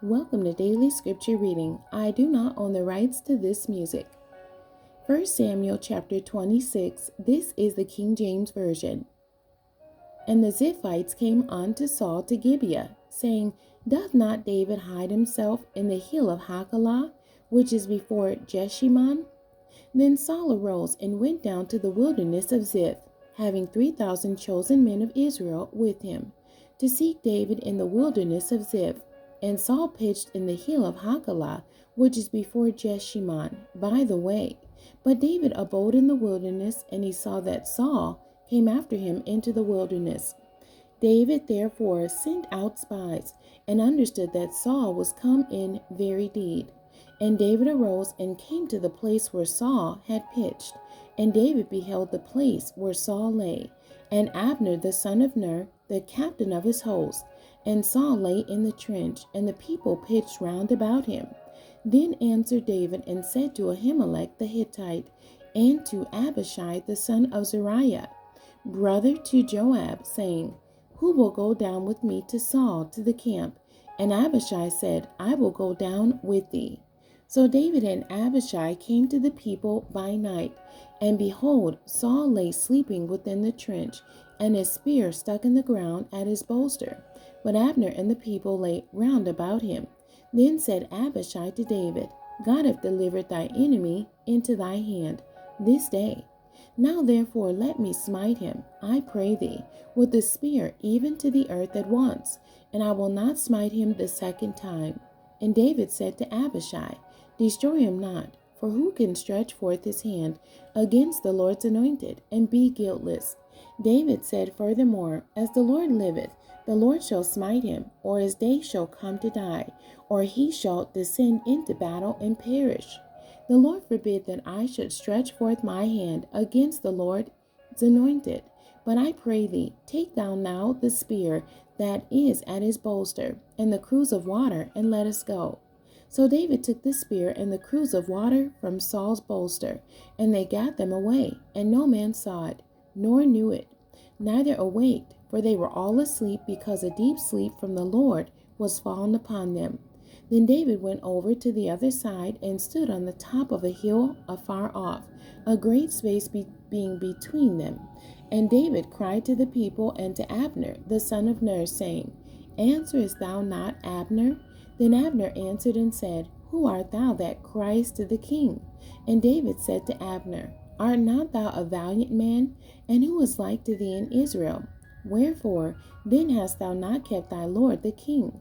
Welcome to Daily Scripture Reading. I do not own the rights to this music. 1 Samuel chapter 26. This is the King James Version. And the Ziphites came unto Saul to Gibeah, saying, Doth not David hide himself in the hill of Hachilah, which is before Jeshimon? Then Saul arose and went down to the wilderness of Ziph, having 3,000 chosen men of Israel with him, to seek David in the wilderness of Ziph. And Saul pitched in the hill of Hachilah, which is before Jeshimon, by the way. But David abode in the wilderness, and he saw that Saul came after him into the wilderness. David therefore sent out spies, and understood that Saul was come in very deed. And David arose and came to the place where Saul had pitched. And David beheld the place where Saul lay, and Abner the son of Ner, the captain of his host. And Saul lay in the trench, and the people pitched round about him. Then answered David and said to Ahimelech the Hittite, and to Abishai the son of Zeruiah, brother to Joab, saying, Who will go down with me to Saul to the camp? And Abishai said, I will go down with thee. So David and Abishai came to the people by night, and behold, Saul lay sleeping within the trench, and his spear stuck in the ground at his bolster. But Abner and the people lay round about him. Then said Abishai to David, God hath delivered thy enemy into thy hand this day. Now therefore let me smite him, I pray thee, with the spear even to the earth at once, and I will not smite him the second time. And David said to Abishai, Destroy him not, for who can stretch forth his hand against the Lord's anointed, and be guiltless? David said furthermore, As the Lord liveth, the Lord shall smite him, or his day shall come to die, or he shall descend into battle and perish. The Lord forbid that I should stretch forth my hand against the Lord's anointed. But I pray thee, take thou now the spear that is at his bolster, and the cruse of water, and let us go. So David took the spear and the cruse of water from Saul's bolster, and they gat them away, and no man saw it, nor knew it, neither awaked, for they were all asleep, because a deep sleep from the Lord was fallen upon them. Then David went over to the other side, and stood on the top of a hill afar off, a great space being between them. And David cried to the people and to Abner the son of Ner, saying, Answerest thou not, Abner? Then Abner answered and said, Who art thou that criest to the king? And David said to Abner, Art not thou a valiant man? And who is like to thee in Israel? Wherefore then hast thou not kept thy lord the king?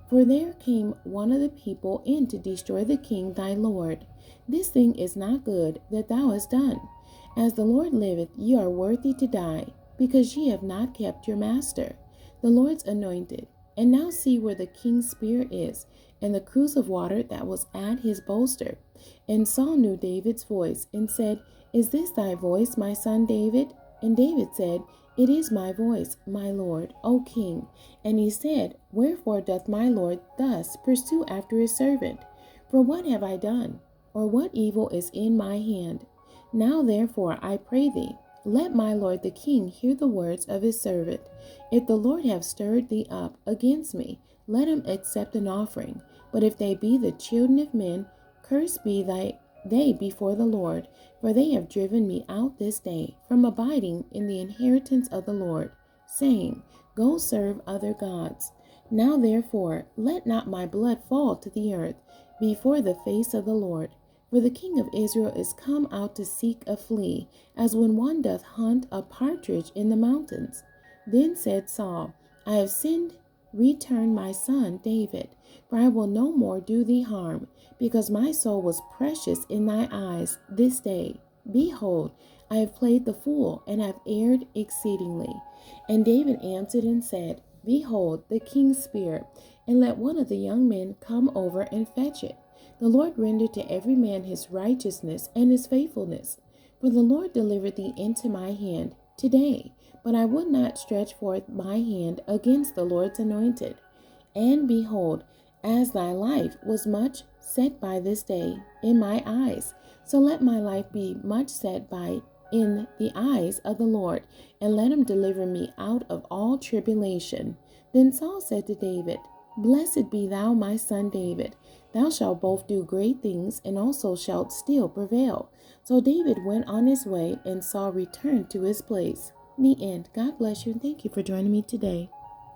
For there came one of the people in to destroy the king thy lord. This thing is not good that thou hast done. As the Lord liveth, ye are worthy to die, because ye have not kept your master, the Lord's anointed. And now see where the king's spear is, and the cruse of water that was at his bolster. And Saul knew David's voice, and said, Is this thy voice, my son David? And David said, It is my voice, my lord, O king. And he said, Wherefore doth my lord thus pursue after his servant? For what have I done? Or what evil is in my hand? Now therefore I pray thee, let my lord the king hear the words of his servant. If the Lord have stirred thee up against me, let him accept an offering. But if they be the children of men, cursed be they before the Lord, for they have driven me out this day from abiding in the inheritance of the Lord, saying, Go serve other gods. Now therefore let not my blood fall to the earth before the face of the Lord. For the king of Israel is come out to seek a flea, as when one doth hunt a partridge in the mountains. Then said Saul, I have sinned, return my son David, for I will no more do thee harm, because my soul was precious in thy eyes this day. Behold, I have played the fool, and have erred exceedingly. And David answered and said, Behold the king's spear, and let one of the young men come over and fetch it. The Lord render to every man his righteousness and his faithfulness. For the Lord delivered thee into my hand today, but I would not stretch forth my hand against the Lord's anointed. And behold, as thy life was much set by this day in my eyes, so let my life be much set by in the eyes of the Lord, and let him deliver me out of all tribulation. Then Saul said to David, Blessed be thou, my son David. Thou shalt both do great things, and also shalt still prevail. So David went on his way, and Saul returned to his place. The end. God bless you, and thank you for joining me today.